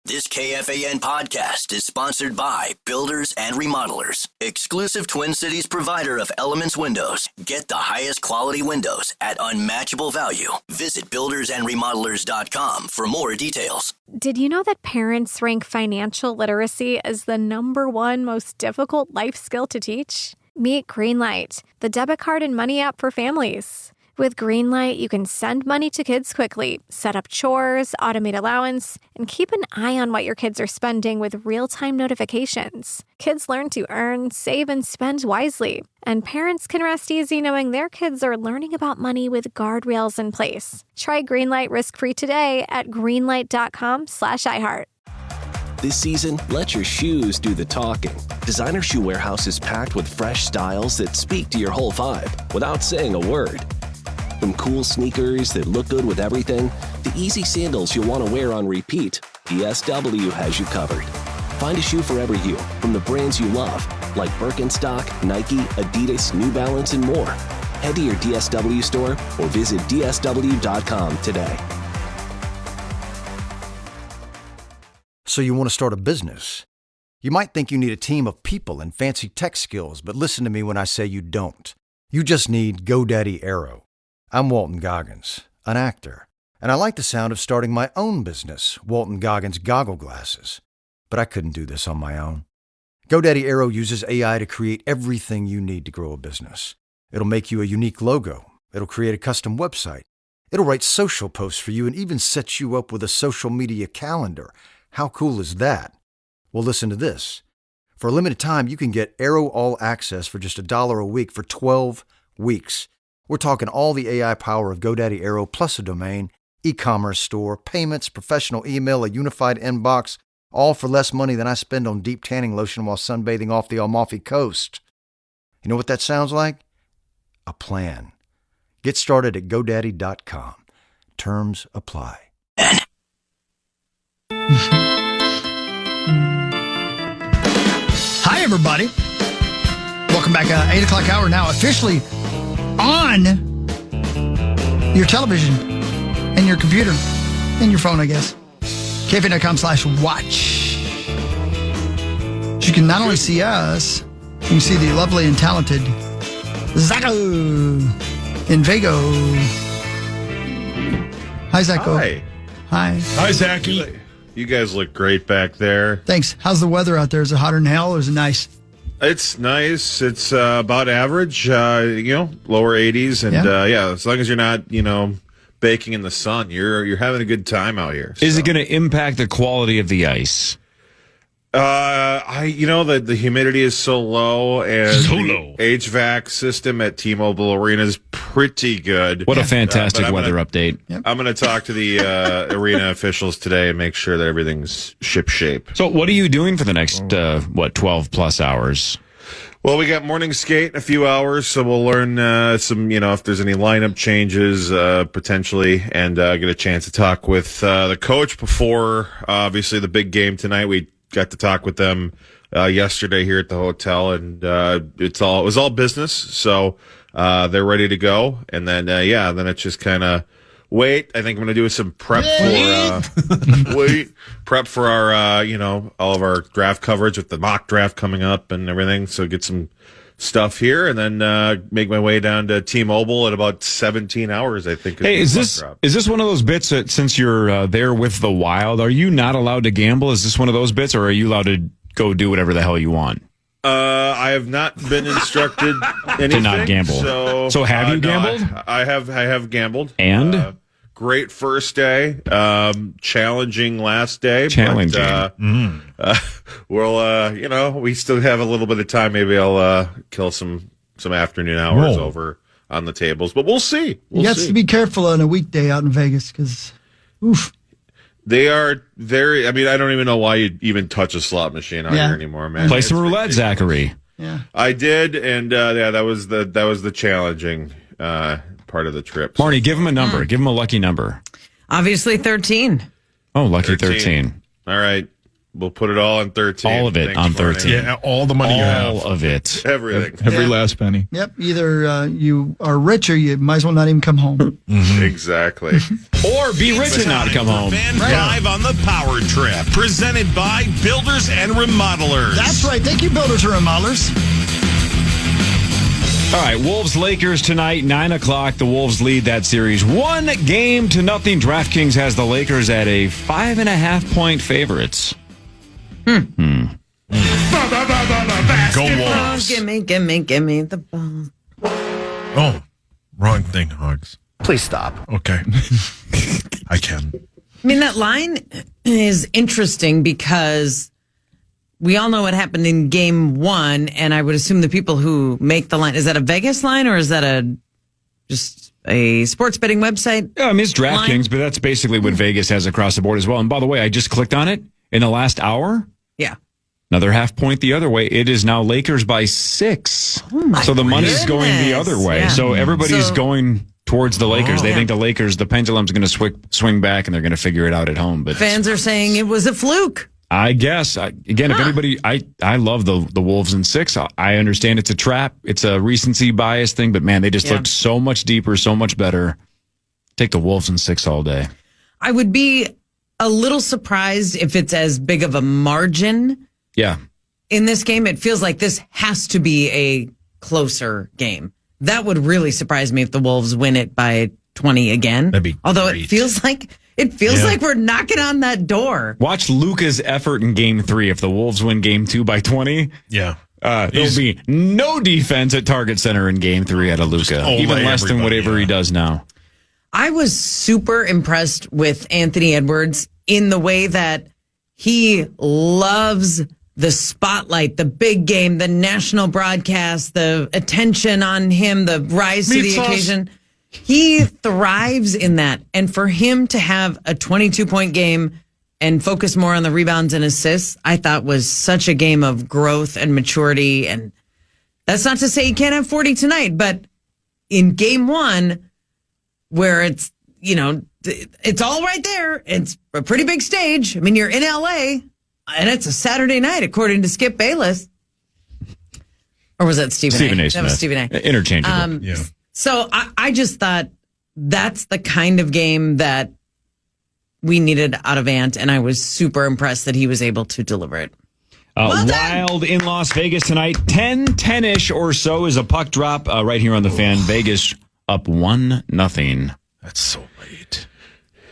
This KFAN podcast is sponsored by Builders and Remodelers, exclusive Twin Cities provider of Elements Windows. Get the highest quality windows at unmatchable value. Visit buildersandremodelers.com for more details. Did you know that parents rank financial literacy as the #1 most difficult life skill to teach? Meet Greenlight, the debit card and money app for families. With Greenlight, you can send money to kids quickly, set up chores, automate allowance, and keep an eye on what your kids are spending with real-time notifications. Kids learn to earn, save, and spend wisely. And parents can rest easy knowing their kids are learning about money with guardrails in place. Try Greenlight risk-free today at greenlight.com/iHeart. This season, let your shoes do the talking. Designer Shoe Warehouse is packed with fresh styles that speak to your whole vibe without saying a word. From cool sneakers that look good with everything, to easy sandals you'll want to wear on repeat, DSW has you covered. Find a shoe for every you, from the brands you love, like Birkenstock, Nike, Adidas, New Balance, and more. Head to your DSW store or visit dsw.com today. So you want to start a business? You might think you need a team of people and fancy tech skills, but listen to me when I say you don't. You just need GoDaddy Aero. I'm Walton Goggins, an actor, and I like the sound of starting my own business, Walton Goggins Goggle Glasses. But I couldn't do this on my own. GoDaddy Aero uses AI to create everything you need to grow a business. It'll make you a unique logo. It'll create a custom website. It'll write social posts for you and even set you up with a social media calendar. How cool is that? Well, listen to this. For a limited time, you can get Aero All Access for just $1 a week for 12 weeks. We're talking all the AI power of GoDaddy Aero plus a domain, e-commerce store, payments, professional email, a unified inbox, all for less money than I spend on deep tanning lotion while sunbathing off the Amalfi Coast. You know what that sounds like? A plan. Get started at GoDaddy.com. Terms apply. Hi, everybody. Welcome back. 8 o'clock hour now, officially on your television and your computer and your phone, I guess. KFAN.com/watch. You can not only see us, you can see the lovely and talented Zacko in Vago. Hi, Zacko. Hi. Hi, Zachy. You guys look great back there. Thanks. How's the weather out there? Is it hotter than hell or is it nice? It's nice. It's about average, lower 80s. And, as long as you're not, baking in the sun, you're having a good time out here. So. Is it going to impact the quality of the ice? The humidity is so low, and the HVAC system at T-Mobile Arena is pretty good. What a fantastic weather update. Yep. I'm going to talk to the arena officials today and make sure that everything's ship-shape. So what are you doing for the next, 12 plus hours? Well, we got morning skate in a few hours, so we'll learn some, if there's any lineup changes, potentially, and get a chance to talk with the coach before, obviously, the big game tonight. We got to talk with them yesterday here at the hotel, and it was all business, so they're ready to go. And then, then it's just kind of wait. I think I'm going to do some prep for our, all of our draft coverage with the mock draft coming up and everything. So get some stuff here, and then make my way down to T-Mobile in about 17 hours, I think. Hey, is this one of those bits that since you're there with the Wild, are you not allowed to gamble? Is this one of those bits, or are you allowed to go do whatever the hell you want? I have not been instructed anything, to not gamble. So have you gambled? No, I have gambled. And? Great first day, challenging last day. Challenging. But, we still have a little bit of time. Maybe I'll kill some afternoon hours over on the tables, but we'll see. You have to be careful on a weekday out in Vegas because, oof. They are very. I mean, I don't even know why you'd even touch a slot machine out here anymore, man. Play some roulette, Zachary. Yeah, I did, and that was the challenging part of the trip. Marnie, give him a number. Give him a lucky number. Obviously, 13. Oh, lucky 13. All right. We'll put it all on 13. All of it on 13. Yeah, all the money you have. All of it. Everything. Every last penny. Yep. Either you are rich or you might as well not even come home. Exactly. Or be rich and not come home. Fan Drive on the Power Trip, presented by Builders and Remodelers. That's right. Thank you, Builders and Remodelers. All right, Wolves-Lakers tonight, 9 o'clock. The Wolves lead that series 1-0. DraftKings has the Lakers at a 5.5-point favorites. Go Oh, Wolves. give me the ball. Oh, wrong thing, Hogs. Please stop. Okay. I can. I mean, that line is interesting because we all know what happened in game 1, and I would assume the people who make the line, is that a Vegas line or is that just a sports betting website? Yeah, I mean, it's DraftKings, but that's basically what Vegas has across the board as well. And by the way, I just clicked on it in the last hour. Yeah. Another half point the other way. It is now Lakers by 6. Oh my so the money's going the goodness. other way. Yeah. So everybody's going towards the Lakers. They think the Lakers, the pendulum's going to swing back, and they're going to figure it out at home. But Fans are saying it was a fluke. I guess. Again, if anybody, I love the Wolves in 6. I understand it's a trap. It's a recency bias thing, but man, they just looked so much deeper, so much better. Take the Wolves in 6 all day. I would be a little surprised if it's as big of a margin. Yeah. In this game, it feels like this has to be a closer game. That would really surprise me if the Wolves win it by 20 again. That'd be Although great. it feels like we're knocking on that door. Watch Luka's effort in game 3. If the Wolves win game 2 by 20, Yeah. there'll be no defense at target center in game 3 out of Luka. Ole Even less than everybody, whatever he does now. I was super impressed with Anthony Edwards in the way that he loves the spotlight, the big game, the national broadcast, the attention on him, the rise to the occasion. He thrives in that. And for him to have a 22-point game and focus more on the rebounds and assists, I thought was such a game of growth and maturity. And that's not to say he can't have 40 tonight, but in game 1, where it's, it's all right there. It's a pretty big stage. I mean, you're in LA and it's a Saturday night, according to Skip Bayless. Or was that Stephen A? That was Stephen A. Interchangeable. Yeah. So I just thought that's the kind of game that we needed out of Ant, and I was super impressed that he was able to deliver it. Wild in Las Vegas tonight. 10-ish or so is a puck drop right here on the Fan. Vegas up 1-0. That's so late.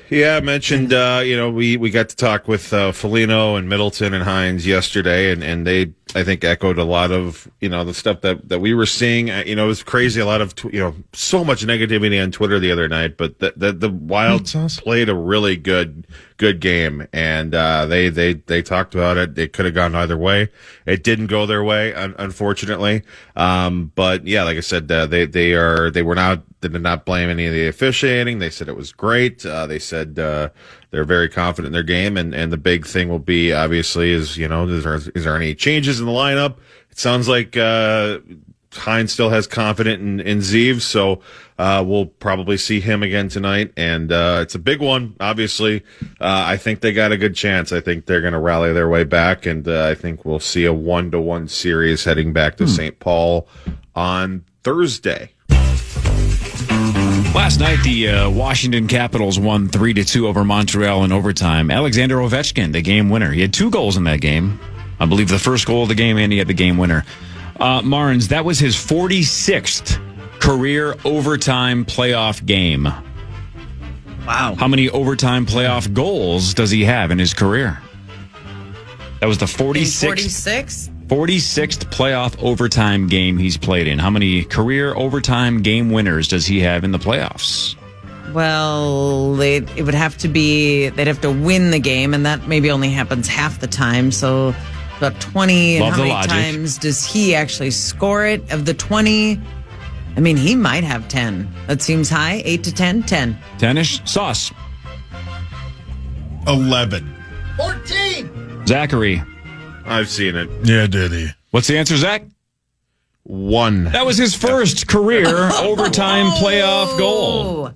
Yeah, I mentioned, we got to talk with Foligno and Middleton and Hines yesterday, and they, I think, echoed a lot of, the stuff that we were seeing. It was crazy. A lot of, so much negativity on Twitter the other night, but the Wild played a really good game, and they talked about it. It could have gone either way. It didn't go their way, unfortunately. But yeah, like I said, they did not blame any of the officiating. They said it was great. They said they're very confident in their game, and the big thing will be, obviously, is there any changes in the lineup? It sounds like Hines still has confidence in Zeev, so we'll probably see him again tonight, and it's a big one, obviously. I think they got a good chance. I think they're going to rally their way back, and I think we'll see a 1-1 series heading back to St. Paul on Thursday. Last night, the Washington Capitals won 3-2 over Montreal in overtime. Alexander Ovechkin, the game winner. He had 2 goals in that game. I believe the first goal of the game, and he had the game winner. Marnes, that was his 46th career overtime playoff game. Wow. How many overtime playoff goals does he have in his career? That was the 46th playoff overtime game he's played in. How many career overtime game winners does he have in the playoffs? Well, it would have to be, they'd have to win the game, and that maybe only happens half the time. So about 20. Love and how the many logic. times does he actually score it? Of the 20, I mean, he might have 10. That seems high. 8 to 10? 10. 10-ish? Sauce. 11. 14. Zachary. I've seen it. Yeah, did he? What's the answer, Zach? 1. That was his first career overtime playoff goal.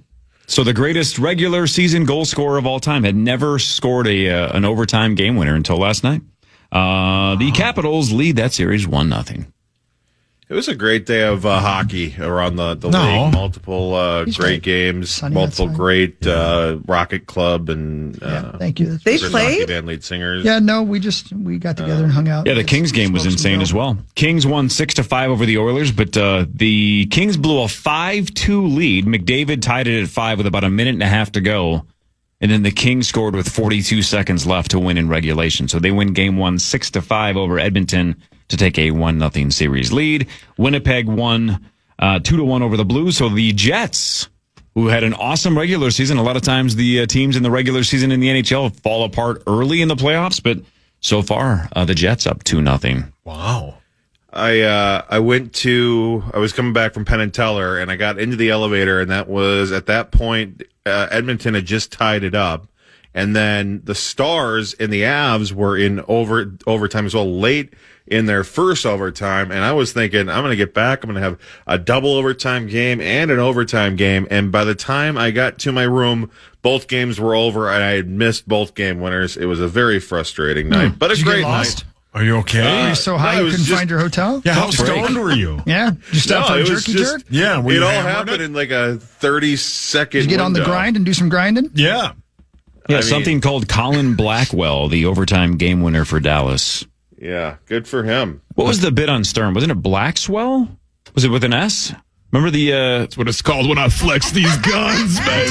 So the greatest regular season goal scorer of all time had never scored an overtime game winner until last night. The Capitals lead that series 1-0. It was a great day of hockey around the league. Multiple great games, Sunny multiple outside. great Rocket Club and Thank you. They Chris played? Hockey Band lead singers. Yeah, no, we got together and hung out. Yeah, the Kings game was insane as well. Kings won 6-5 over the Oilers, but the Kings blew a 5-2 lead. McDavid tied it at 5 with about a minute and a half to go. And then the Kings scored with 42 seconds left to win in regulation. So they win game 1 6-5 over Edmonton to take a 1-0 series lead. Winnipeg won 2-1 over the Blues. So the Jets, who had an awesome regular season, a lot of times the teams in the regular season in the NHL fall apart early in the playoffs, but so far the Jets up 2-0. Wow. I was coming back from Penn and Teller, and I got into the elevator, and that was at that point Edmonton had just tied it up, and then the Stars and the Avs were in overtime as well, late in their first overtime, and I was thinking, I'm going to get back, I'm going to have a double overtime game and an overtime game, and by the time I got to my room, both games were over, and I had missed both game winners. It was a very frustrating night, but a Did you get great lost? night. Are you okay? Were you so high no, it you was couldn't just- find your hotel? Yeah, how stoned were you? Yeah? You stopped for a it was jerky jerk? Yeah, were It you all hammered happened it? in like a 30-second Did you get on the window. grind and do some grinding? Yeah. Yeah, I mean- something called Colin Blackwell, the overtime game winner for Dallas. Yeah, good for him. What was the bid on Stern? Wasn't it Blackswell? Was it with an S? Remember the That's what it's called when I flex these guns, baby.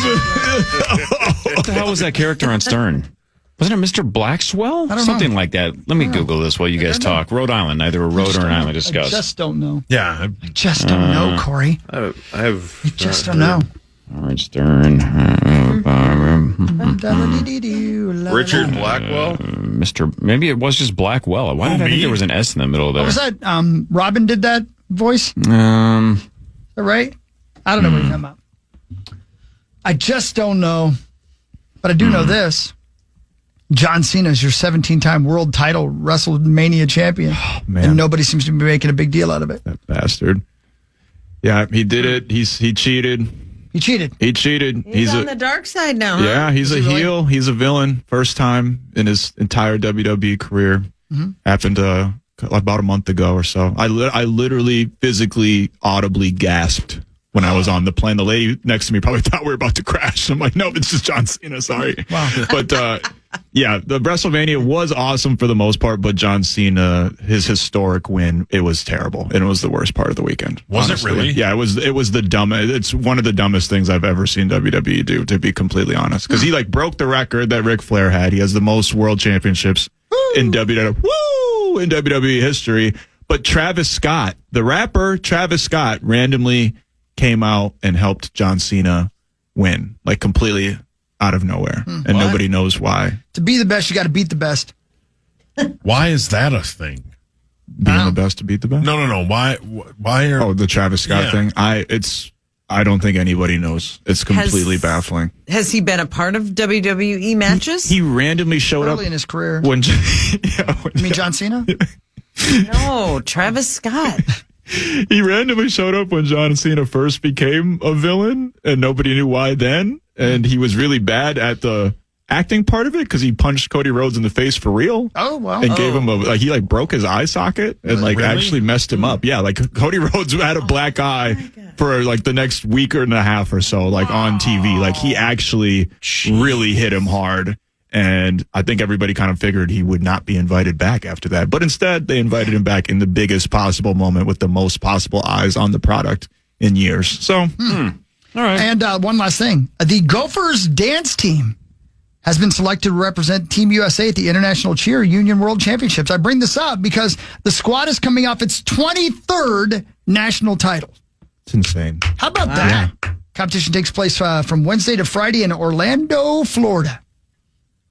what the hell was that character on Stern? Wasn't it Mr. Blackwell? I don't Something know. like that. Let me Google this while you guys talk. Rhode Island, either a road or an island I discuss. just don't know. Yeah. I just don't know, Corey. I have. I just don't know. All right, Stern. Richard Blackwell. Mr. Maybe it was just Blackwell. Why did I think there was an S in the middle there? What was that? Robin did that voice? Is that right? I don't know what you're talking about. I just don't know. But I do know this. John Cena is your 17-time world title WrestleMania champion. Oh, man. And nobody seems to be making a big deal out of it. That bastard. Yeah, he did it. He cheated. He cheated. He cheated. He's on the dark side now, huh? Yeah, he's a Is he really? heel. He's a villain. First time in his entire WWE career. Happened about a month ago or so. I literally, physically, audibly gasped when I was on the plane. The lady next to me probably thought we were about to crash. I'm like, no, it's just John Cena. Sorry. Wow. But yeah, the WrestleMania was awesome for the most part, but John Cena, his historic win, it was terrible, and it was the worst part of the weekend. Was it honestly. really? Yeah, it was the dumbest. It's one of the dumbest things I've ever seen WWE do, to be completely honest. Because he broke the record that Ric Flair had. He has the most world championships in WWE history. But Travis Scott, the rapper Travis Scott, randomly came out and helped John Cena win, completely out of nowhere, and nobody knows why. To be the best, you got to beat the best. Why is that a thing? Being the best to beat the best. No. Why are The Travis Scott thing. I don't think anybody knows. It's completely baffling. Has he been a part of WWE matches? He randomly showed Early up in his career. when. You mean John Cena? No, Travis Scott. He randomly showed up when John Cena first became a villain, and nobody knew why then. And he was really bad at the acting part of it because he punched Cody Rhodes in the face for real. Oh, well. And gave him he broke his eye socket and Really? actually messed him up. Yeah, Cody Rhodes had a black eye for the next week and a half or so, on TV. He actually really hit him hard. And I think everybody kind of figured he would not be invited back after that. But instead, they invited him back in the biggest possible moment with the most possible eyes on the product in years. So, All right. And one last thing. The Gophers dance team has been selected to represent Team USA at the International Cheer Union World Championships. I bring this up because the squad is coming off its 23rd national title. it's insane. How about that? Competition takes place from Wednesday to Friday in Orlando, Florida.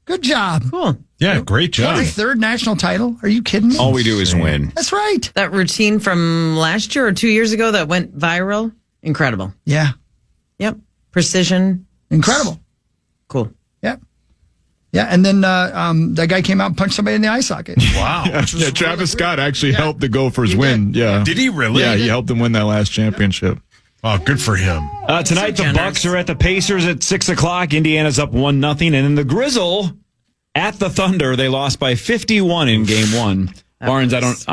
Good job. Cool. Yeah, great job. 23rd national title. Are you kidding me? All we do is win. That's right. That routine from last year or 2 years ago that went viral, incredible. Yeah. Yep. Precision. Incredible. Cool. Yeah. Yeah. And then that guy came out and punched somebody in the eye socket. Wow. Yeah, Travis Scott actually helped the Gophers win. Yeah. Did he really? Yeah, he helped them win that last championship. Oh, good for him. Tonight, the Bucks are at the Pacers at 6 o'clock. Indiana's up 1-0. And then the Grizzle at the Thunder. They lost by 51 in game one. Barnes,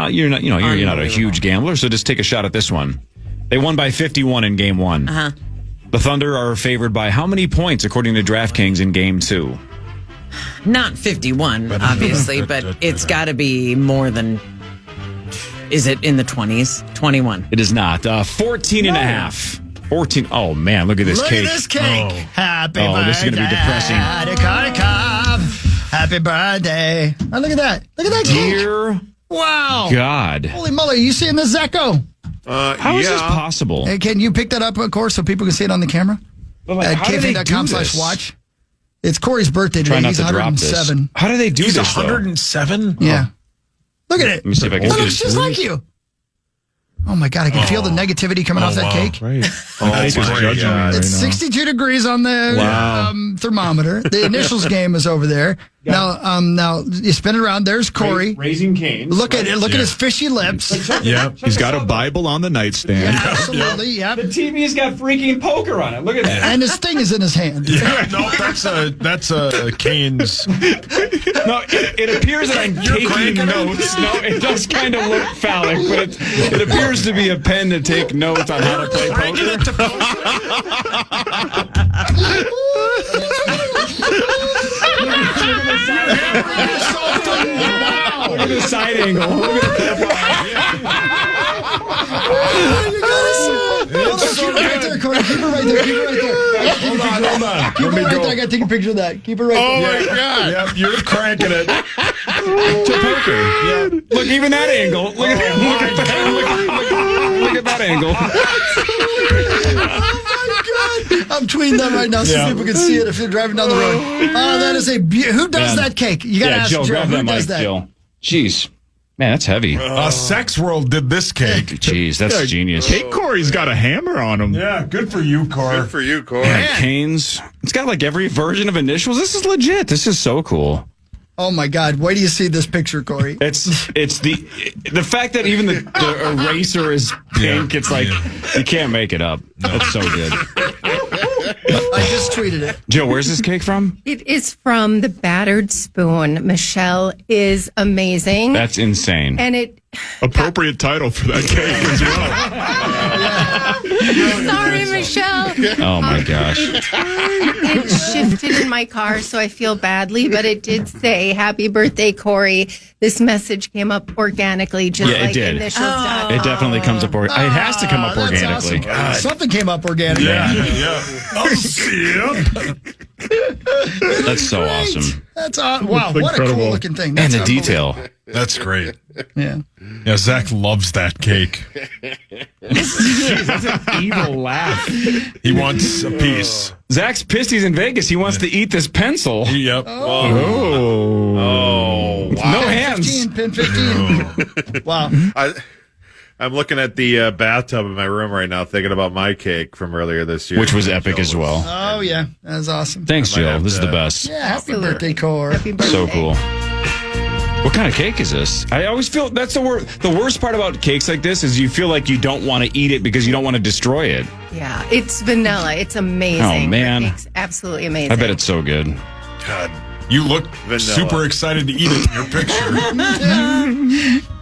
you're not a huge gambler, so just take a shot at this one. They won by 51 in game one. Uh-huh. The Thunder are favored by how many points, according to DraftKings, in game two? Not 51, obviously, but it's got to be more than... Is it in the 20s? 21. It is not. 14 and a half. 14. Oh, man, look at this cake. Look at this cake. Oh. Happy birthday. This is going to be depressing. Happy birthday. Oh, look at that. Look at that cake. Dear wow. God. Holy moly. Are you seeing this, Zecco? How is this possible? Hey, can you pick that up, of course, so people can see it on the camera? At KFAN.com/watch. It's Cory's birthday today. He's 107. How do they do He's this, 107? Yeah. Look at it. Let me see if I can That looks just like you. Oh, my God. I can feel the negativity coming off that cake. Right. It's 62 degrees on the thermometer. The initials game is over there. Now you spin it around. There's Cory. Raising Cane's. Look at it. Look at his fishy lips. Yep. He's got a Bible on the nightstand. Yeah, absolutely. Yep. The TV's got freaking poker on it. Look at that. And his thing is in his hand. Yeah, no, that's a Cane's. No, it appears that I'm taking notes. No, it does kind of look phallic, but it appears to be a pen to take notes on how to play poker. Look at the side angle. Look at Right there, Cory. Keep it right there. Keep it right there. Hold on. Keep it right there. I got to take a picture of that. Keep it right there. Oh, my God. Yep, you're cranking it. to poker. Yeah. Look, even that angle. Look at that angle. I'm tweeting that right now so people can see it if they're driving down the road. Oh, that is who does that cake? You got to ask Jill. Joe. Grab Who that does mic, that? Jill. Jeez. Man, that's heavy. Sex World did this cake. Jeez, that's genius. Hey, Cory's got a hammer on him. Yeah, good for you, Cory. Good for you, Cory. Cane's. It's got like every version of initials. This is legit. This is so cool. Oh my God! Wait till you see this picture, Cory. It's the fact that even the eraser is pink. It's like you can't make it up. That's so good. I just tweeted it. Jill, where's this cake from? It is from the Battered Spoon. Michelle is amazing. That's insane. And it appropriate title for that cake as well. Sorry, Michelle. Oh my gosh. It shifted in my car, so I feel badly, but it did say "Happy Birthday, Cory." This message came up organically, just like initials. It definitely comes up. It has to come up organically. Awesome. Something came up organically. Yeah. That's so awesome. That's wow! What incredible. A cool looking thing. And That's the detail. That's great. Yeah. Yeah, Zach loves that cake. Jeez, that's an evil laugh. He wants a piece. Zach's pissed he's in Vegas. He wants to eat this pencil. Yep. Oh, wow. No hands. Pin 15. Wow. I'm looking at the bathtub in my room right now, thinking about my cake from earlier this year, Which was epic as well. Oh yeah, that was awesome. Thanks, Jill. This is the best. Yeah, happy birthday, Cory. Happy birthday. So cool. What kind of cake is this? I always feel that's the worst. The worst part about cakes like this is you feel like you don't want to eat it because you don't want to destroy it. Yeah, it's vanilla. It's amazing. Oh, man. It's absolutely amazing. I bet it's so good. God, you look super excited to eat it in your picture.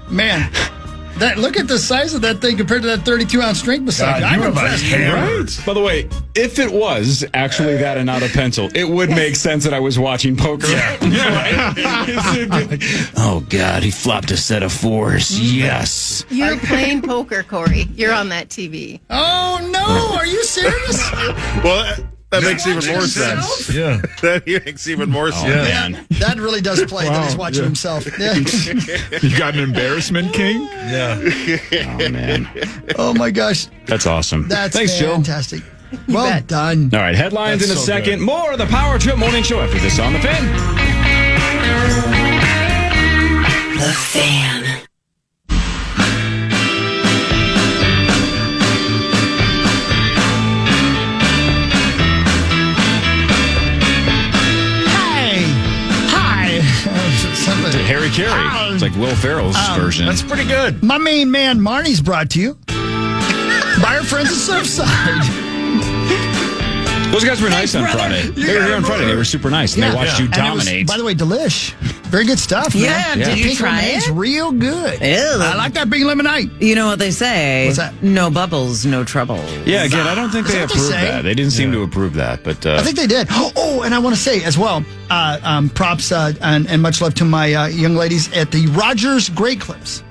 Man, look at the size of that thing compared to that 32-ounce drink beside you. I'm impressed. Right? By the way, if it was actually that and not a pencil, it would make sense that I was watching poker. Oh, God, he flopped a set of fours. Yes. You're playing poker, Cory. You're on that TV. Oh, no. Are you serious? Well, that makes even more sense. Yeah. That makes even more sense. Man. That really does play that he's watching himself. Yeah. You got an embarrassment king? Yeah. Oh, man. Oh, my gosh. That's awesome. That's Thanks, Jill. fantastic. Well done. All right, headlines That's in a so second. good. More of the Power Trip Morning Show after this on The Fan. The Fan. It's Harry Carey. It's like Will Ferrell's version. That's pretty good. My main man, Marnie's brought to you by Fire Friends of Surfside. Those guys were nice on Friday. They were here on Friday. They were super nice, and they watched you dominate. By the way, delish. Very good stuff, man. Yeah, did you try it? It's real good. Ew. I like that pink lemonade. You know what they say? What's that? No bubbles, no trouble. Yeah, again, I don't think they approved that. They didn't seem to approve that, but I think they did. Oh, and I want to say as well, props and much love to my young ladies at the Rogers Great Clips.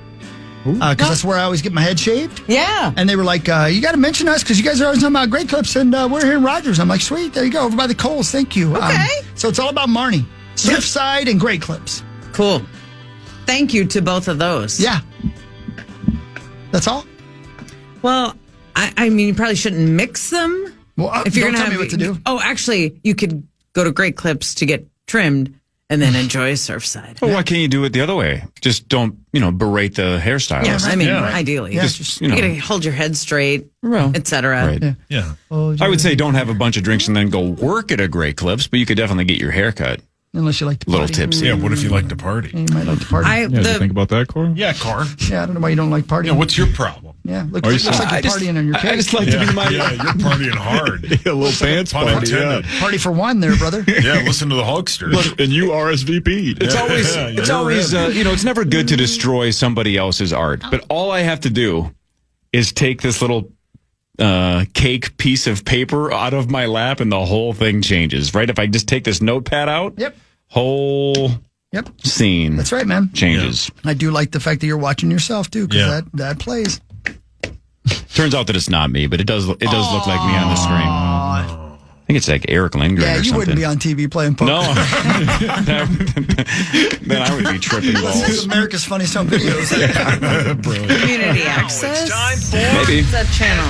Because that's where I always get my head shaved. Yeah. And they were like, you got to mention us because you guys are always talking about Great Clips, and we're here in Rogers. I'm like, sweet, there you go, over by the Coles. Thank you. Okay. So it's all about Marnie. Surfside and Great Clips. Cool. Thank you to both of those. Yeah. That's all? Well, I mean, you probably shouldn't mix them. Well, if you're don't gonna tell me what to do. Oh, actually, you could go to Great Clips to get trimmed and then enjoy Surfside. Well, why can't you do it the other way? Just don't, berate the hairstylist. Yeah, I mean, ideally. Yeah. Just, you gotta hold your head straight, etc. Right. Yeah. I would say don't have a bunch of drinks and then go work at a Great Clips, but you could definitely get your hair cut. Unless you like to party. Little tipsy. Yeah, what if you like to party? You might like to party. Did you think about that, Corey? Yeah, Car. Yeah, I don't know why you don't like partying. Yeah, what's your problem? Yeah, looks like you're partying on your cake. I just like to be my... Yeah, you're partying hard. A little pants Pun party. intended. Party for one there, brother. Yeah, listen to the Hulksters. And you RSVP'd. It's always, it's never good to destroy somebody else's art. But all I have to do is take this little cake piece of paper out of my lap and the whole thing changes, right? If I just take this notepad out, whole scene That's right, man. changes. I do like the fact that you're watching yourself, too, because that plays. Turns out that it's not me, but it does look like me on the screen. I think it's like Eric Lindgren or something. Yeah, you wouldn't be on TV playing poker. No. Then I would be tripping This is balls. America's Funniest Home Videos. Brilliant. Community access? It's time for Maybe. What's that channel?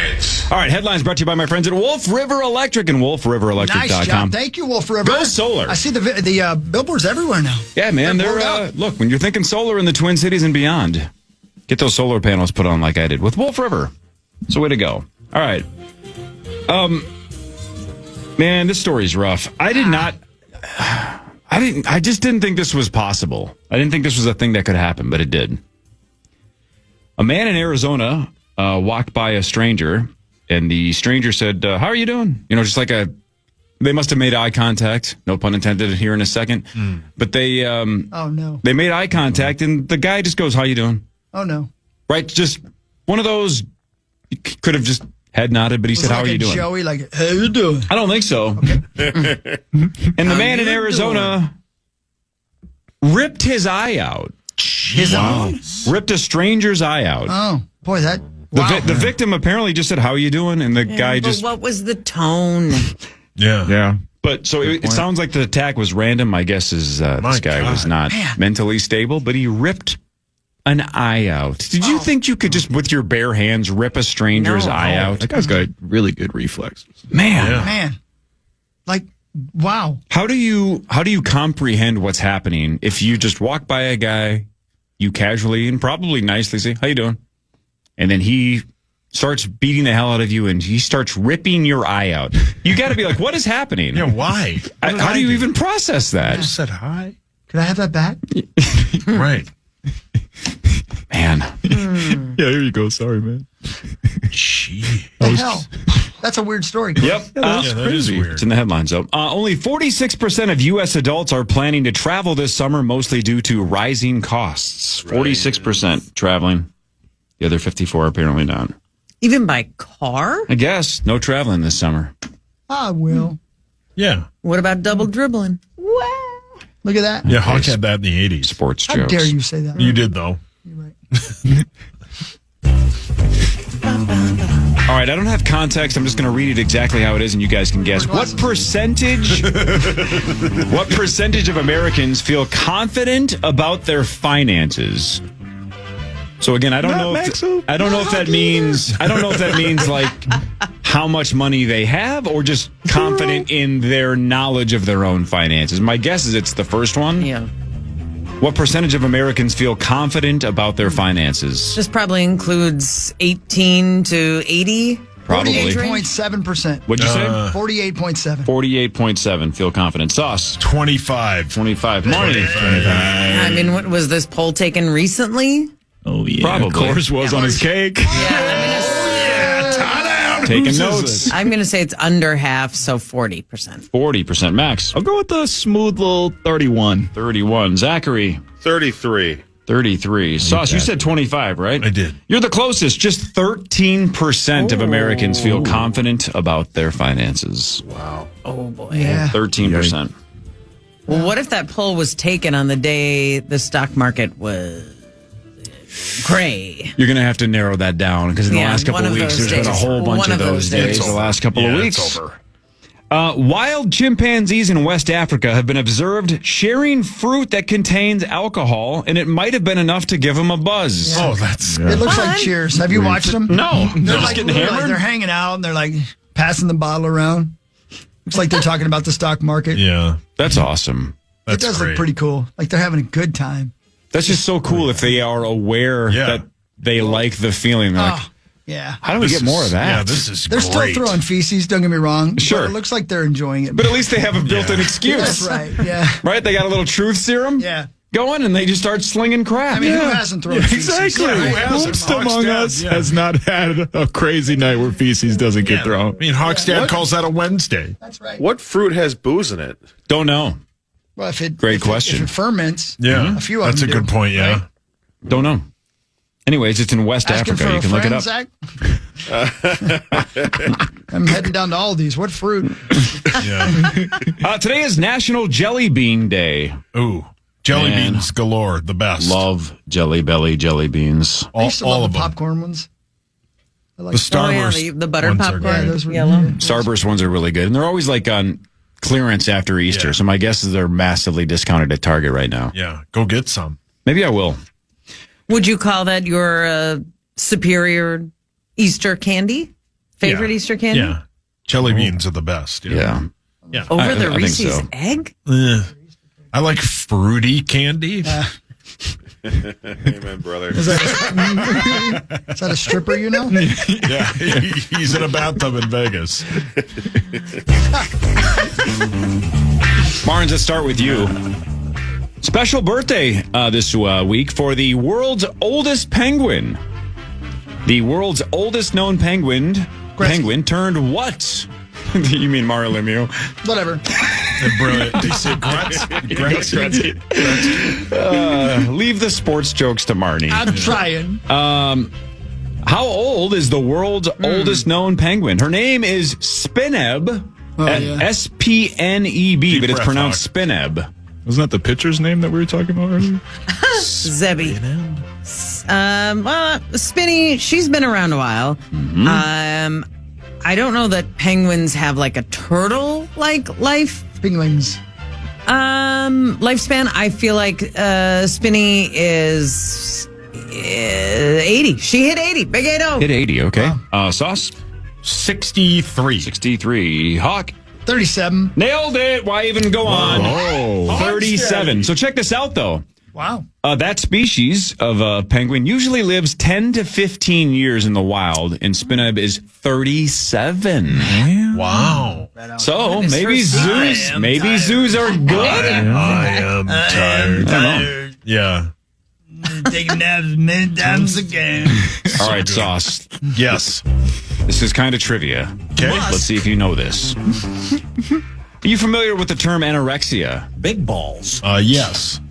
headlines. All right, headlines brought to you by my friends at Wolf River Electric and wolfriverelectric.com. Nice job. Thank you, Wolf River. Go solar. I see the billboards everywhere now. Yeah, man. They're They're look, when you're thinking solar in the Twin Cities and beyond, get those solar panels put on like I did with Wolf River. It's a way to go. All right. Man, this story's rough. I just didn't think this was possible. I didn't think this was a thing that could happen, but it did. A man in Arizona walked by a stranger, and the stranger said, how are you doing? Just like they must have made eye contact. No pun intended here in a second. But they, oh no, they made eye contact, and the guy just goes, how you doing? Oh no. Right? Just one of those, you could have just head nodded, but he said, how are you doing? Joey, like, how you doing? I don't think so. Okay. And the man in Arizona ripped his eye out. His own? Ripped a stranger's eye out. Oh, boy, that... Wow. The victim apparently just said, how are you doing? And the guy But just... what was the tone? Yeah. But so it sounds like the attack was random. My guess is this guy was not mentally stable, but he ripped an eye out. Did you think you could just, with your bare hands, rip a stranger's eye out? That guy's got really good reflexes. Man. Like, wow. How do you comprehend what's happening if you just walk by a guy, you casually and probably nicely say, how you doing? And then he starts beating the hell out of you and he starts ripping your eye out. You got to be like, what is happening? Yeah, why? How do you even process that? I just said hi. Could I have that back? Right. Man. Yeah, here you go. Sorry, man. Gee. The hell? That's a weird story. Yep. That is weird. It's in the headlines, though. Only 46% of U.S. adults are planning to travel this summer, mostly due to rising costs. 46% traveling. The other 54 apparently not. Even by car? I guess. No traveling this summer. I will. Yeah. What about double dribbling? Wow. Look at that. Yeah, Hawk had that in the 80s. Sports How jokes. dare you say that? You did, though. You're right. All right, I don't have context. I'm just going to read it exactly how it is, and you guys can guess. What percentage of Americans feel confident about their finances? So again, I don't know if that means like how much money they have or just confident in their knowledge of their own finances. My guess is it's the first one. Yeah. What percentage of Americans feel confident about their finances? This probably includes 18 to 80. Probably. 48.7%. What'd you say? 48.7. 48.7 feel confident. Sauce. 25. 25. Money. I mean, what was this poll taken recently? Oh, yeah. Probably. Of course was on his cake. Yeah, I mean, Taking notes. I'm going to say it's under half, so 40%. 40%. Max. I'll go with the smooth little 31. 31. Zachary. 33. 33. Sauce, you said 25, right? I did. You're the closest. Just 13% of Americans feel confident about their finances. Wow. Oh, boy. Yeah. 13%. Well, what if that poll was taken on the day the stock market was gray? You're going to have to narrow that down because in the last couple one of of weeks, those there's been a days. whole bunch One of of those those days days. the last couple of weeks. It's over. Wild chimpanzees in West Africa have been observed sharing fruit that contains alcohol, and it might have been enough to give them a buzz. Oh, that's... It looks like Cheers. Have you watched them? No. They're just like, getting literally, hammered? they're hanging out and they're like passing the bottle around. Looks like they're talking about the stock market. Yeah. That's awesome. It does look pretty cool. Like they're having a good time. That's just so cool if they are aware that they like the feeling. They're like, Yeah. how do we get more of that? Yeah, this is They're great. still throwing feces, don't get me wrong. Sure. But it looks like they're enjoying it. But at least they have a built-in excuse. That's right, yeah. Right? They got a little truth serum going, and they just start slinging crap. I mean, who hasn't thrown feces? Exactly. Who among us has not had a crazy night where feces doesn't get thrown? I mean, Hawk's dad calls that a Wednesday. That's right. What fruit has booze in it? Don't know. Well, Great question. If it ferments, Yeah. a few of That's them a good do, point, yeah. right? Don't know. Anyways, it's in West Asking Africa. for You a can look it friend, up. Zach? I'm heading down to Aldi's. What fruit? Today is National Jelly Bean Day. Ooh. Jelly Man. beans galore, the best. Love Jelly Belly jelly beans. I used to all love of the them. popcorn ones. I like The Starburst the buttered ones are popcorn. great. those were yellow. good. Starburst ones are really good. And they're always like on clearance after Easter. Yeah. So my guess is they're massively discounted at Target right now. Yeah, go get some. Maybe I will. Would you call that your superior Easter candy? Favorite Yeah. Easter candy? Yeah. Jelly beans are the best. Yeah. Yeah. Over the I think Reese's so. egg? I like fruity candy. Amen, brother. Is that a stripper, you know? Yeah, he's in a bathtub in Vegas. Barnes, let's start with you. Special birthday this week for the world's oldest penguin. The world's oldest known penguin turned what? You mean Mario Lemieux? Whatever. Brilliant. They said Gretzky. Leave the sports jokes to Marnie. I'm trying. How old is the world's oldest known penguin? Her name is Spineb. S-P-N-E-B, but it's breath, pronounced Hawk. Spineb. Wasn't that the pitcher's name that we were talking about earlier? Zebby. Well, Spinny, she's been around a while. Mm-hmm. I don't know that penguins have like a turtle-like life. Penguins. Lifespan. I feel like Spinny is 80. She hit 80. Big 80. Hit 80, okay. Sauce? 63. 63. Hawk? 37. Nailed it. Why even go on? Oh. 37. So check this out, though. Wow. That species of penguin usually lives 10 to 15 years in the wild, and Spineb is 37. Wow. So maybe zoos are good. I am tired. Yeah. Taking naps many times again. All right, Sauce. Yes. This is kind of trivia. Okay. Let's see if you know this. Are you familiar with the term anorexia? Big balls. Yes.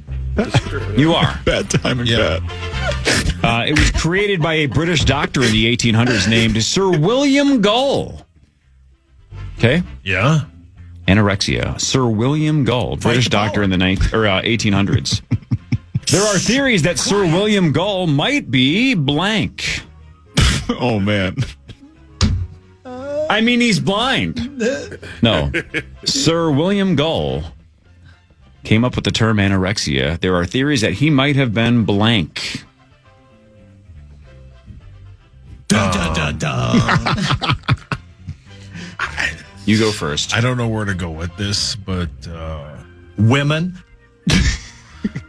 You are. Bad timing, Yeah. It was created by a British doctor in the 1800s named Sir William Gull. Okay? Yeah. Anorexia. Sir William Gull, British doctor in the 1800s. There are theories that Sir William Gull might be blank. Oh, man. I mean, he's blind. No. Sir William Gull came up with the term anorexia. There are theories that he might have been blank. You go first. I don't know where to go with this, but Women.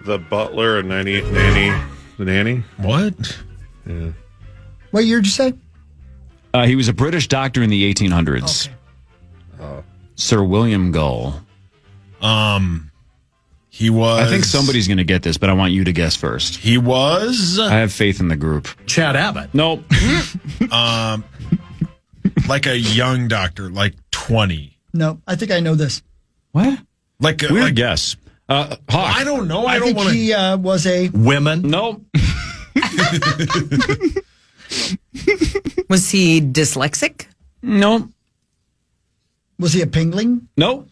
The butler and the nanny. what? Yeah. What year did you say? He was a British doctor in the 1800s. Okay. Sir William Gull. He was. I think somebody's going to get this, but I want you to guess first. He was. I have faith in the group. Chad Abbott. Nope. Like a young doctor, like 20. No, I think I know this. What? Like a, Weird guess. Hawk. I don't know. I don't think want to. he was a... Women? Nope. Was he dyslexic? Nope. Was he a pingling? Nope.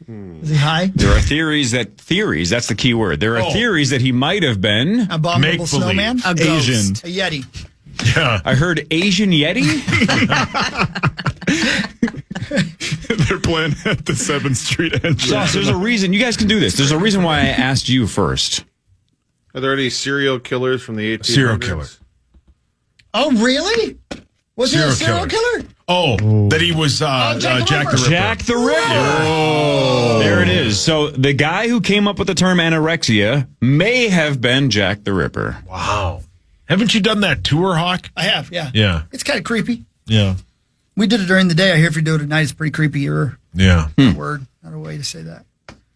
Was he high? There are theories, that's the key word. There are theories that he might have been. Abominable snowman? A ghost. Asian. A Yeti. Yeah. I heard Asian Yeti. They're playing at the 7th Street entrance. Sauce, there's a reason. You guys can do this. There's a reason why I asked you first. Are there any serial killers from the 1800s? Serial killer. Oh, really? Was he a serial killer? Oh, that he was Jack the Ripper. Jack the Ripper. Oh. There it is. So the guy who came up with the term anorexia may have been Jack the Ripper. Wow. Haven't you done that tour, Hawk? I have, yeah. Yeah. It's kind of creepy. Yeah. We did it during the day. I hear if you do it at night, it's pretty creepy. Yeah. Word, not a way to say that.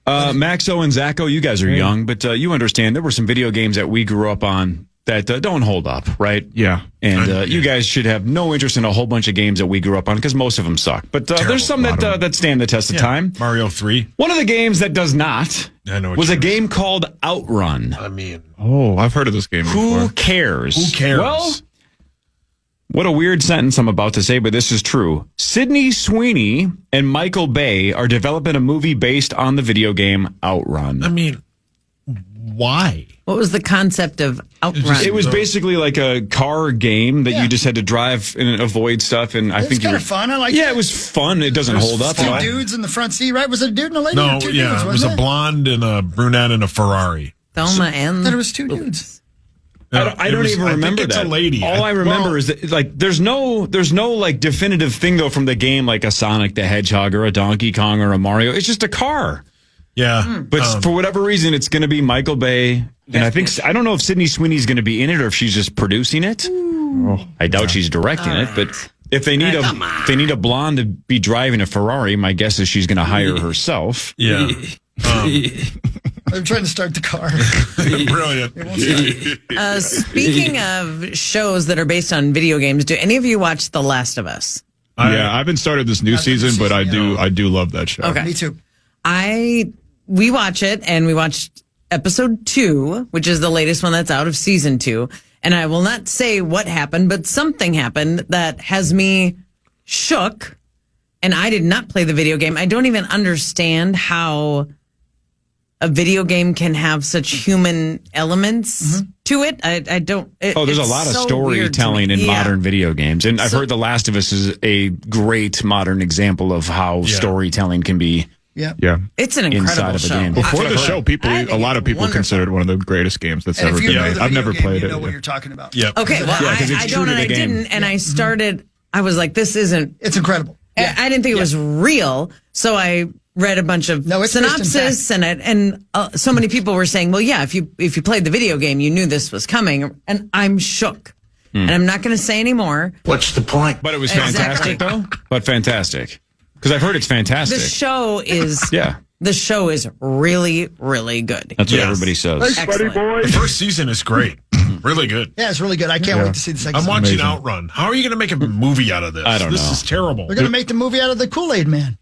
Maxo and Zacho, you guys are young, but you understand there were some video games that we grew up on that don't hold up, right? Yeah. And you guys should have no interest in a whole bunch of games that we grew up on because most of them suck. But there's some that stand the test of time. Mario 3. One of the games that does not was a game called Outrun. I mean, I've heard of this game before. Who cares? Who cares? Well, what a weird sentence I'm about to say, but this is true. Sydney Sweeney and Michael Bay are developing a movie based on the video game Outrun. I mean, why? What was the concept of Outrun? It was basically like a car game that you just had to drive and avoid stuff. And I think kind of fun. I like Yeah, that. it was fun. It doesn't hold up. Two dudes in the front seat, right? Was it a dude and a lady? No, or two yeah, dudes, it was wasn't a blonde and a brunette and a Ferrari. Thelma and... I thought it was two dudes. I don't even remember I think that. It's a lady. All I remember is that like there's no like definitive thing though from the game like a Sonic the Hedgehog or a Donkey Kong or a Mario. It's just a car. Yeah. But for whatever reason, it's going to be Michael Bay. And I don't know if Sydney Sweeney's going to be in it or if she's just producing it. I doubt she's directing it, but if they need a blonde to be driving a Ferrari, my guess is she's going to hire herself. Yeah. They're trying to start the car. Brilliant. Speaking of shows that are based on video games, do any of you watch The Last of Us? Yeah, I haven't started this new season, but I do love that show. Okay. Me too. We watch it, and we watched episode 2, which is the latest one that's out of season 2. And I will not say what happened, but something happened that has me shook. And I did not play the video game. I don't even understand how a video game can have such human elements to it. I don't. There's a lot of storytelling in modern video games. And I've heard The Last of Us is a great modern example of how storytelling can be. Yeah. It's an incredible show. Game. Before the show, a lot of people consider it one of the greatest games that's ever been made. I've never played it. You know what you're talking about. Yeah. Okay, well, I don't, and I didn't, and I started. I was like, this isn't. It's incredible. I didn't think it was real, so I read a bunch of synopsis, and so many people were saying, well, yeah, if you played the video game, you knew this was coming, and I'm shook. And I'm not going to say any more. What's the point? But it was fantastic, though. But fantastic. Because I've heard it's fantastic. The show is the show is really, really good. That's what everybody says. Excellent. The first season is great. Really good. Yeah, it's really good. I can't wait to see the second season. I'm watching Outrun. How are you going to make a movie out of this? I don't know. This is terrible. They're going to make the movie out of the Kool-Aid Man.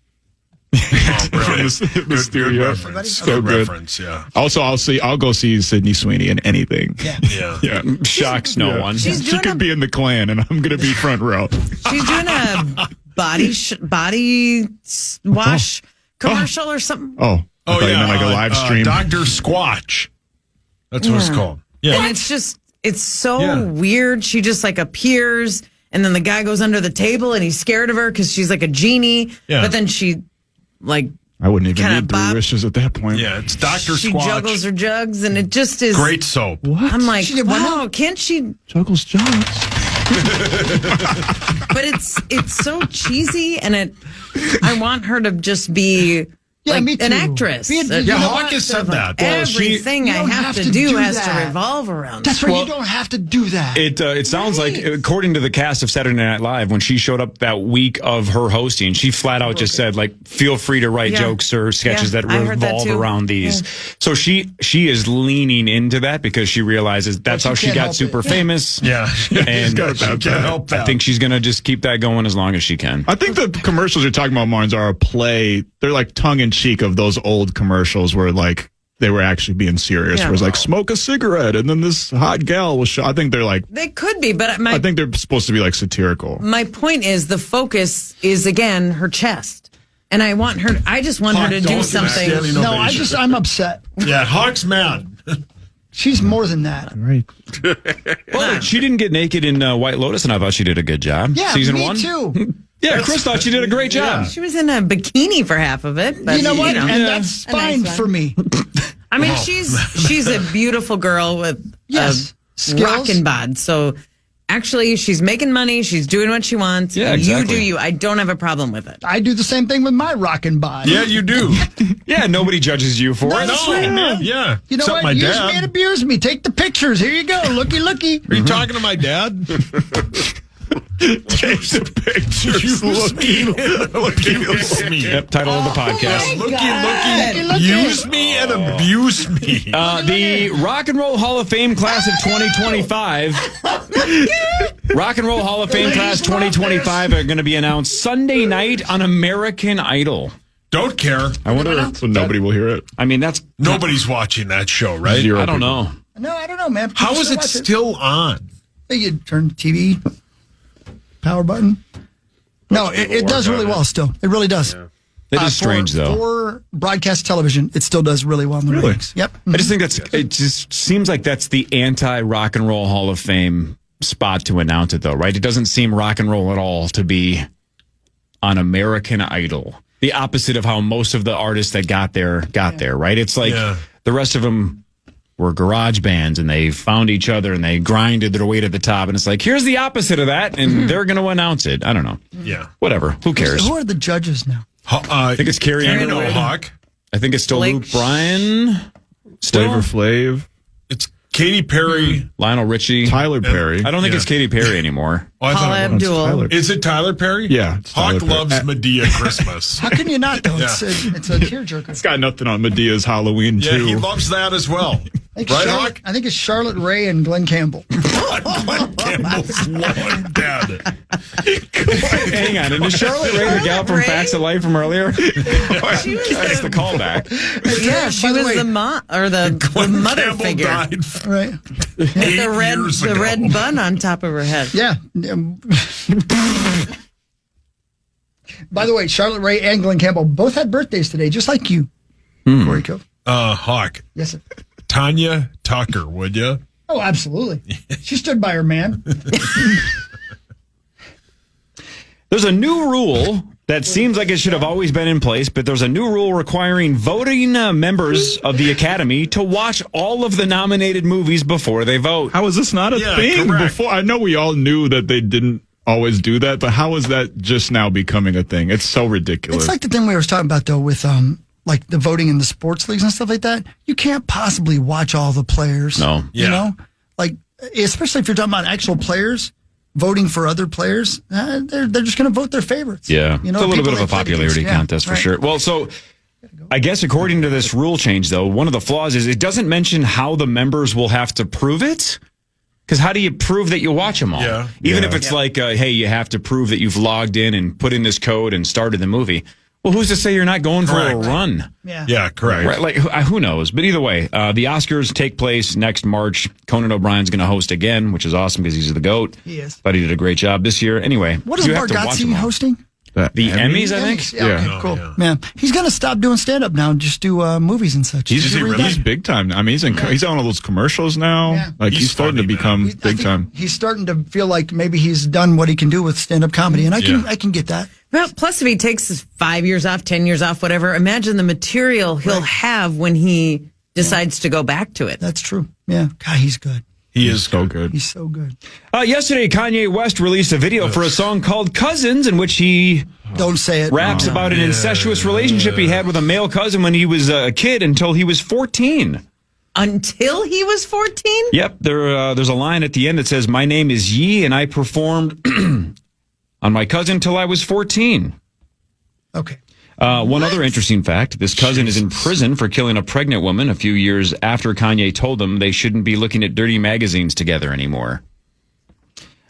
Good reference. So good. Reference, yeah. Also, I'll go see Sydney Sweeney in anything. Yeah. Shocks no one. She could be in the Klan, and I'm going to be front row. She's doing a body wash commercial or something. Oh, I thought you meant like a live stream. Dr. Squatch. That's what it's called. Yeah. And it's so weird. She just like appears, and then the guy goes under the table, and he's scared of her because she's like a genie. Yeah. But then she like I wouldn't even need 3 wishes at that point. Yeah, it's Dr. she Squatch. juggles her jugs, and it just is Great soap. What? I'm like, wow, can't she? Juggles jugs. But it's so cheesy, and I want her to just be Yeah, me too. An actress. Hawk has said that. Everything I have to do has to revolve around. That's right. You don't have to do that. It sounds like, according to the cast of Saturday Night Live, when she showed up that week of her hosting, she flat out just said, like, feel free to write jokes or sketches that revolve around these. Yeah. So she is leaning into that because she realizes that's how she got super famous. Yeah. And I think she's going to just keep that going as long as she can. I think the commercials you're talking about, Marnes, are a play. They're like tongue-in-cheek of those old commercials where, like, they were actually being serious. Where it's like, smoke a cigarette, and then this hot gal will show. I think they're like... They could be, but I think they're supposed to be, like, satirical. My point is the focus is, again, her chest. And I just want her to do something. No, I'm upset. Yeah, Hawk's mad. She's more than that. Right. Well, she didn't get naked in White Lotus, and I thought she did a good job. Yeah, Season me 1? too. Yeah, Chris thought she did a great job. She was in a bikini for half of it. But, you know what? And that's fine for me. I mean, she's a beautiful girl with rockin' bod. So actually, she's making money. She's doing what she wants. Yeah, exactly. You do you. I don't have a problem with it. I do the same thing with my rockin' bod. Yeah, you do. Yeah, nobody judges you for it. That's right, man. Yeah. You know Except what? my Use dad. me and abuse me. Take the pictures. Here you go. Looky-looky. Are you talking to my dad? Take the pictures. Use me. Yep, title of the podcast. Looky. Use me and abuse me. The Rock and Roll Hall of Fame class of 2025. Rock and Roll Hall of Fame class 2025 are going to be announced Sunday night on American Idol. Don't care. I wonder if So nobody will hear it. I mean, that's Nobody's watching that show, right? I don't know. No, I don't know, man. How is it still on? You turn the TV power button. No, it does really well still. It really does. Yeah. It is strange, though. For broadcast television, it still does really well in the ratings. Yep. I just think it just seems like that's the anti-Rock and Roll Hall of Fame spot to announce it, though, right? It doesn't seem rock and roll at all to be on American Idol. The opposite of how most of the artists that got there, right? It's like the rest of them were garage bands and they found each other and they grinded their way to the top. And it's like, here's the opposite of that. And they're going to announce it. I don't know. Yeah. Whatever. Who cares? Who are the judges now? I think it's Carrie Underwood. Hawk. I think it's still Luke Bryan. Flavor Flav. It's Katy Perry. Lionel Richie. Tyler Perry. I don't think it's Katy Perry anymore. Paula Abdul. Is it Tyler Perry? Yeah. Hawk loves Medea Christmas. How can you not, though? It's a tearjerker. It's got nothing on Medea's Halloween, Yeah, too. he loves that as well. Right, Hawk? I think it's Charlotte Ray and Glenn Campbell. Glenn Campbell's long dead. Hang on. And is Charlotte Ray the gal from Facts of Life from earlier? That's the callback. Yeah, she was the mom or the mother Campbell figure. Died Right. The red bun on top of her head. Yeah. By the way, Charlotte Ray and Glenn Campbell both had birthdays today, just like you, Cory Cove. Hawk. Yes, sir. Tanya Tucker, would you? Oh, absolutely. She stood by her man. There's a new rule that seems like it should have always been in place, but there's a new rule requiring voting members of the Academy to watch all of the nominated movies before they vote. How is this not a thing? Before, I know we all knew that they didn't always do that, but how is that just now becoming a thing? It's so ridiculous. It's like the thing we were talking about, though, with like the voting in the sports leagues and stuff like that. You can't possibly watch all the players. No. You know? Like, especially if you're talking about actual players voting for other players, they're just going to vote their favorites. Yeah. You know, it's a little bit of a popularity contest for sure. Well, so I guess according to this rule change, though, one of the flaws is it doesn't mention how the members will have to prove it. Because how do you prove that you watch them all? Yeah. Even if it's like, hey, you have to prove that you've logged in and put in this code and started the movie. Well, who's to say you're not going for a run? Yeah, correct. Right, like, who knows? But either way, the Oscars take place next March. Conan O'Brien's going to host again, which is awesome because he's the GOAT. He is. But he did a great job this year. Anyway, what is Bargatze hosting? The Emmys, I think. Yeah, okay, cool. Yeah. Man, he's going to stop doing stand-up now and just do movies and such. He's big time. I mean, he's on all those commercials now. Yeah. Like, he's starting to become big time. He's starting to feel like maybe he's done what he can do with stand-up comedy, and I can get that. Well, plus if he takes 5 years off, 10 years off, whatever, imagine the material he'll have when he decides to go back to it. That's true. Yeah. God, he's good. He is so good. He's so good. Yesterday, Kanye West released a video for a song called Cousins, in which he Don't say it. Raps about an incestuous relationship he had with a male cousin when he was a kid until he was 14. Until he was 14? Yep. There's a line at the end that says, "My name is Yee, and I performed on my cousin till I was 14." Okay. One other interesting fact, this cousin is in prison for killing a pregnant woman a few years after Kanye told them they shouldn't be looking at dirty magazines together anymore.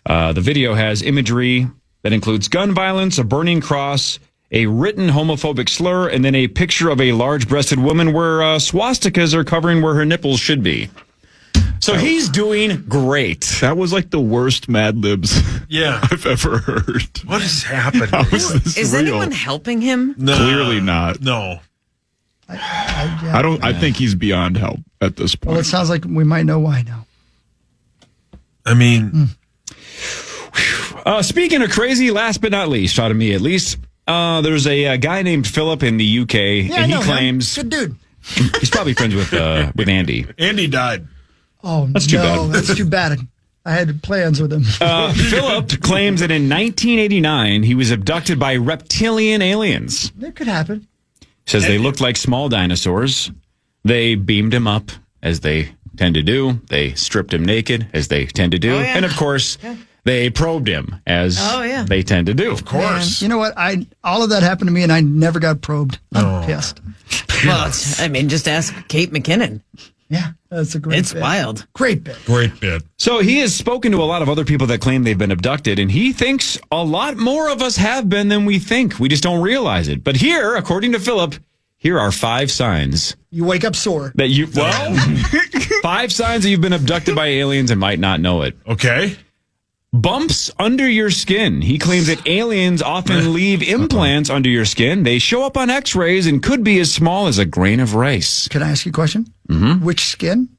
The video has imagery that includes gun violence, a burning cross, a written homophobic slur, and then a picture of a large-breasted woman where swastikas are covering where her nipples should be. So he's doing great. That was like the worst Mad Libs I've ever heard. What is happening? Is anyone helping him? No. Clearly not. No. I think he's beyond help at this point. Well, it sounds like we might know why now. I mean... Speaking of crazy, last but not least, out of me at least, there's a guy named Philip in the UK, and he claims... Good dude. He's probably friends with Andy. Andy died. Oh, that's too bad. That's too bad. I had plans with him. Philip claims that in 1989, he was abducted by reptilian aliens. That could happen. Says they looked like small dinosaurs. They beamed him up, as they tend to do. They stripped him naked, as they tend to do. And, of course, they probed him, as they tend to do. Of course. Man, you know what? All of that happened to me, and I never got probed. I'm pissed. Well, just ask Kate McKinnon. Yeah, that's a great bit. It's wild. Great bit. Great bit. So he has spoken to a lot of other people that claim they've been abducted, and he thinks a lot more of us have been than we think. We just don't realize it. But here, according to Philip, here are 5 signs. You wake up sore. That 5 signs that you've been abducted by aliens and might not know it. Okay. Bumps under your skin. He claims that aliens often leave implants under your skin. They show up on x-rays and could be as small as a grain of rice. Can I ask you a question? Mm-hmm. Which skin?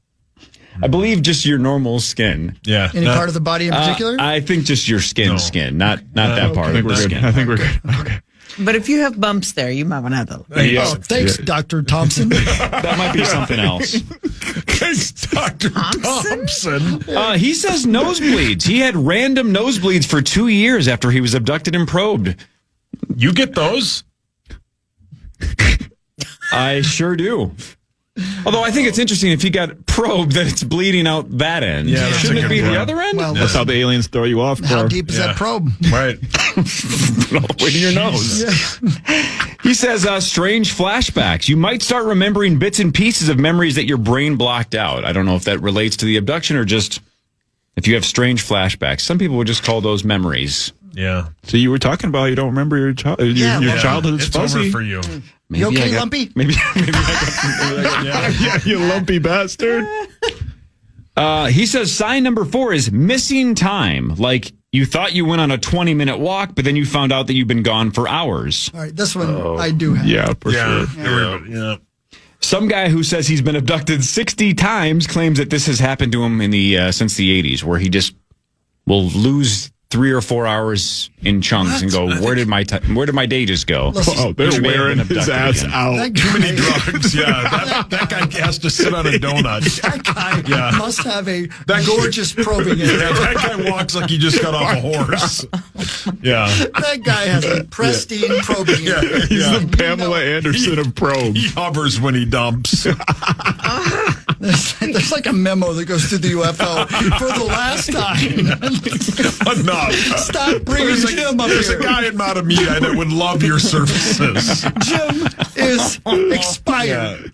I believe just your normal skin. Yeah. Any part of the body in particular? I think just your skin, not that part of the skin. I think we're good. Okay. But if you have bumps there, you might want to have those. Oh, thanks, Dr. Thompson. That might be something else. Thanks, Dr. Thompson. He says nosebleeds. He had random nosebleeds for 2 years after he was abducted and probed. You get those? I sure do. Although I think it's interesting if he got probed that it's bleeding out that end. Yeah, shouldn't it be the other end? Well, That's how the aliens throw you off. How deep is that probe? Right. All the way to your nose. He says strange flashbacks. You might start remembering bits and pieces of memories that your brain blocked out. I don't know if that relates to the abduction or just if you have strange flashbacks. Some people would just call those memories. Yeah. So you were talking about you don't remember your childhood. Your childhood is it's fuzzy. over for you. Maybe You okay, Lumpy? Maybe I got Yeah, you lumpy bastard. He says sign number 4 is missing time. Like you thought you went on a 20-minute walk, but then you found out that you've been gone for hours. All right, this one I do have. Yeah, for sure. Yeah. Some guy who says he's been abducted 60 times claims that this has happened to him in the since the 80s, where he just will lose 3 or 4 hours in chunks and go, where did my day just go? Oh, they're wearing his ass out. Too many drugs. Yeah. That guy has to sit on a donut. That guy must have a gorgeous probing. Yeah, that guy walks like he just got off a horse. Yeah. That guy has a pristine probing. Yeah, He's the Pamela Anderson of probes. He hovers when he dumps. There's like a memo that goes to the UFO for the last time. Enough. Stop bringing Jim up There's here. a guy in Matamia that would love your services. Jim is expired.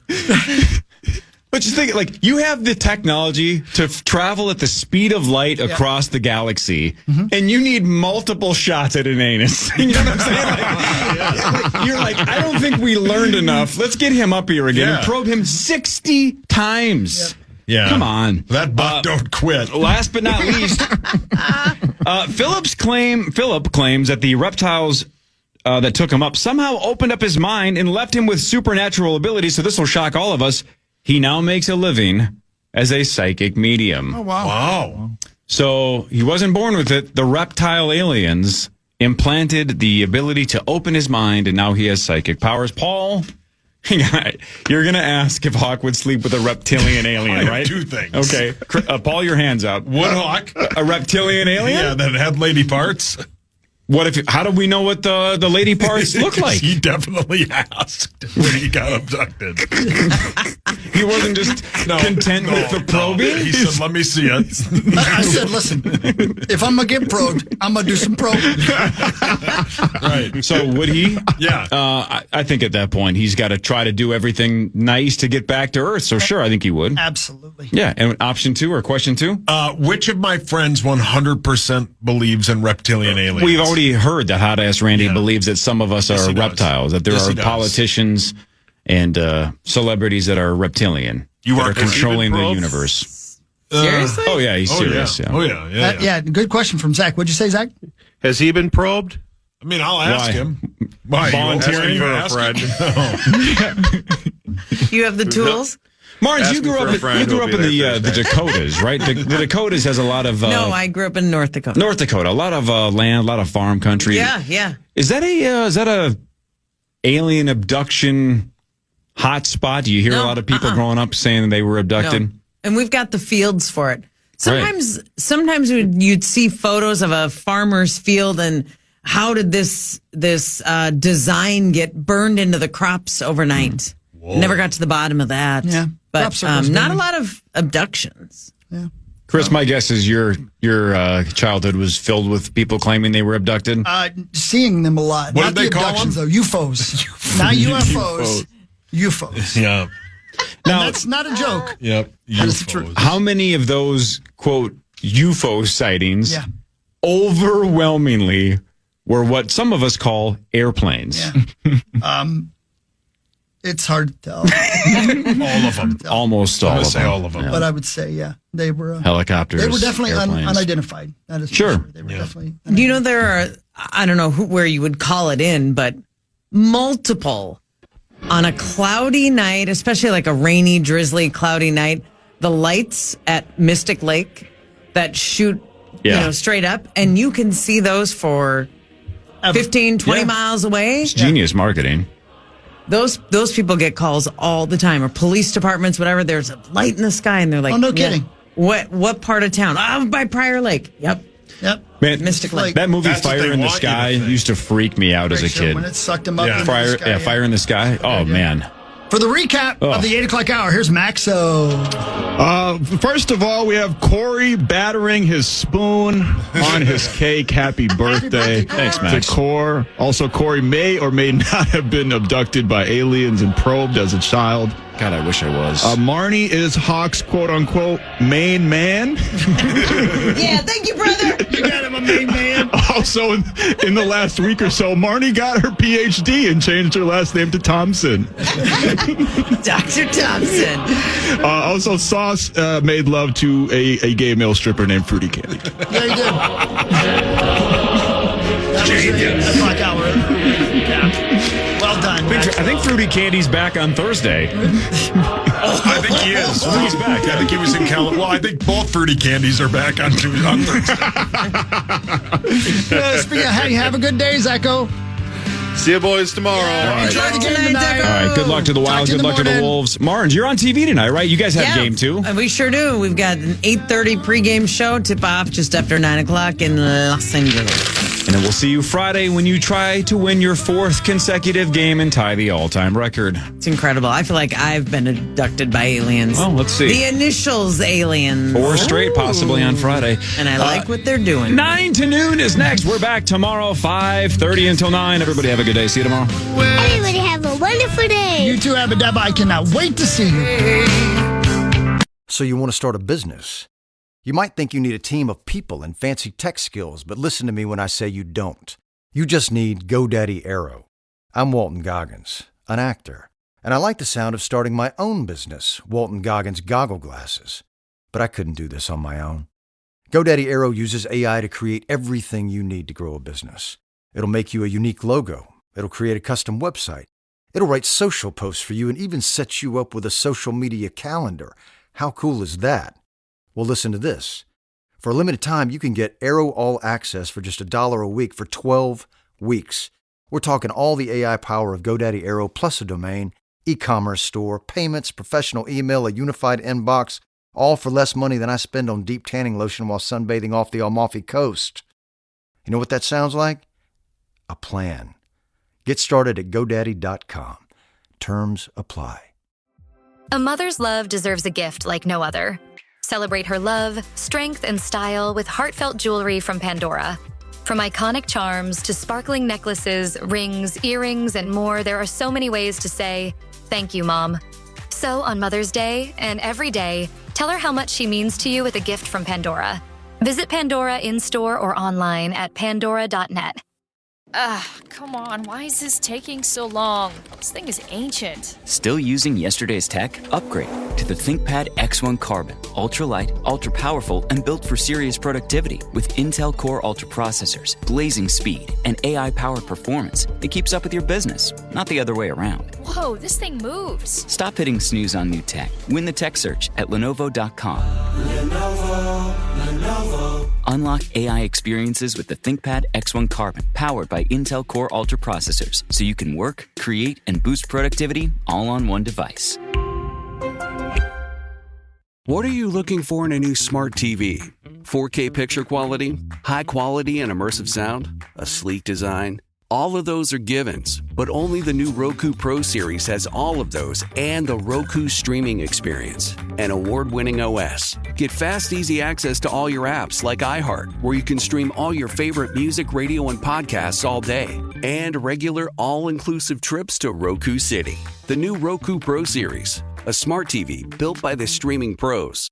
But you think, like, you have the technology to travel at the speed of light across the galaxy, and you need multiple shots at an anus. You know what I'm saying? Like, you're like, I don't think we learned enough. Let's get him up here again and probe him 60 times. Yeah. Come on. That butt don't quit. Last but not least, Philip claims that the reptiles that took him up somehow opened up his mind and left him with supernatural abilities, so this will shock all of us. He now makes a living as a psychic medium. Oh, wow. So he wasn't born with it. The reptile aliens implanted the ability to open his mind, and now he has psychic powers. Paul, you're going to ask if Hawk would sleep with a reptilian alien, right? 2 things. Okay. Paul, your hands up. Would Hawk? A reptilian alien? Yeah, that had lady parts. What if? How do we know what the lady parts look like? He definitely asked when he got abducted. He wasn't just content with the probing. He said, "Let me see it." I said, "Listen, if I'm gonna get probed, I'm gonna do some probing." Right. So would he? Yeah. I think at that point he's got to try to do everything nice to get back to Earth. So sure, I think he would. Absolutely. Yeah. And option 2 or question 2? Which of my friends 100% believes in reptilian aliens? We've already heard that Hot Ass Randy believes that some of us are reptiles, that there are politicians and celebrities that are reptilian, that are controlling the universe. Seriously? Oh, yeah, he's serious. Yeah. Oh, yeah. Yeah, good question from Zach. What'd you say, Zach? Has he been probed? I mean, I'll ask him. Why? Volunteering for a friend. You have the tools? Marge, you grew up in the Dakotas, right? The Dakotas has a lot of... no, I grew up in North Dakota. North Dakota, a lot of land, a lot of farm country. Yeah. Is that a alien abduction hot spot? Do you hear a lot of people growing up saying they were abducted? No. And we've got the fields for it. Sometimes you'd see photos of a farmer's field and how did this design get burned into the crops overnight? Never got to the bottom of that. Yeah. But not a lot of abductions. Yeah. Chris, my guess is your childhood was filled with people claiming they were abducted. Seeing them a lot. What Not did the they call abductions, them? though. UFOs. Not UFOs. UFOs. Yeah. Now, that's not a joke. Yep. That's the truth. How many of those, quote, UFO sightings overwhelmingly were what some of us call airplanes? Yeah. It's hard to tell. All of them. Almost all of them. Say all of them. But I would say, they were... helicopters, They were definitely airplanes. unidentified. That is Sure. They were definitely... You know, there are, I don't know where you would call it in, but multiple on a cloudy night, especially like a rainy, drizzly, cloudy night, the lights at Mystic Lake that shoot straight up, and you can see those for 15, 20 miles away. It's genius marketing. Those people get calls all the time, or police departments, whatever. There's a light in the sky, and they're like, "Oh, no kidding! What part of town? Oh, by Prior Lake. Yep. Man, Mystic Lake. That movie Fire in the Sky used to freak me out as a kid. When it sucked them up into the sky. Fire in the Sky. Oh man. For the recap of the 8 o'clock hour, here's Maxo. First of all, we have Cory battering his spoon on his cake. Happy birthday. Thanks, Max. To Cory. Also, Cory may or may not have been abducted by aliens and probed as a child. God, I wish I was. Marnie is Hawk's quote-unquote main man. Yeah, thank you, brother. You got him a main man. Also, in the last week or so, Marnie got her PhD and changed her last name to Thompson. Dr. Thompson. Also, Sauce made love to a gay male stripper named Fruity Candy. Yeah, he did. That was the 8 o'clock hour recap. Well done. I think Fruity Candy's back on Thursday. I think he is. He's back. I think he was in California. Well, I think both Fruity Candies are back on Thursday. Speaking of, hey, have a good day, Zacho. See you boys tomorrow. Enjoy the game tonight. All right, good luck to the Wild. Good luck to the Wolves. Marnes, you're on TV tonight, right? You guys have game too. We sure do. We've got an 8:30 pregame show, tip off just after 9 o'clock in Los Angeles. And then we'll see you Friday when you try to win your 4th consecutive game and tie the all-time record. It's incredible. I feel like I've been abducted by aliens. Well, let's see. The initials aliens. 4 straight, possibly on Friday. And I like what they're doing. 9 to noon is next. We're back tomorrow, 5:30 until 9. Everybody have a good day. See you tomorrow. Everybody have a wonderful day. You too, Abba Dabba. I cannot wait to see you. So you want to start a business? You might think you need a team of people and fancy tech skills, but listen to me when I say you don't. You just need GoDaddy Aero. I'm Walton Goggins, an actor, and I like the sound of starting my own business, Walton Goggins Goggle Glasses. But I couldn't do this on my own. GoDaddy Aero uses AI to create everything you need to grow a business. It'll make you a unique logo. It'll create a custom website. It'll write social posts for you and even set you up with a social media calendar. How cool is that? Well, listen to this. For a limited time, you can get Aero All Access for just $1 a week for 12 weeks. We're talking all the AI power of GoDaddy Aero plus a domain, e-commerce store, payments, professional email, a unified inbox, all for less money than I spend on deep tanning lotion while sunbathing off the Amalfi Coast. You know what that sounds like? a plan. Get started at GoDaddy.com. Terms apply. A mother's love deserves a gift like no other. Celebrate her love, strength, and style with heartfelt jewelry from Pandora. From iconic charms to sparkling necklaces, rings, earrings, and more, there are so many ways to say, thank you, Mom. So on Mother's Day and every day, tell her how much she means to you with a gift from Pandora. Visit Pandora in-store or online at pandora.net. Come on, why is this taking so long? This thing is ancient. Still using yesterday's tech? Upgrade to the ThinkPad X1 Carbon. Ultra-light, ultra-powerful, and built for serious productivity. With Intel Core Ultra processors, blazing speed, and AI-powered performance, it keeps up with your business, not the other way around. Whoa, this thing moves. Stop hitting snooze on new tech. Win the tech search at Lenovo.com. Lenovo. Unlock AI experiences with the ThinkPad X1 Carbon, powered by Intel Core Ultra processors, so you can work, create, and boost productivity all on one device. What are you looking for in a new smart TV? 4K picture quality, high quality and immersive sound, a sleek design? All of those are givens, but only the new Roku Pro Series has all of those and the Roku streaming experience, an award-winning OS. Get fast, easy access to all your apps like iHeart, where you can stream all your favorite music, radio, and podcasts all day, and regular all-inclusive trips to Roku City. The new Roku Pro Series, a smart TV built by the streaming pros.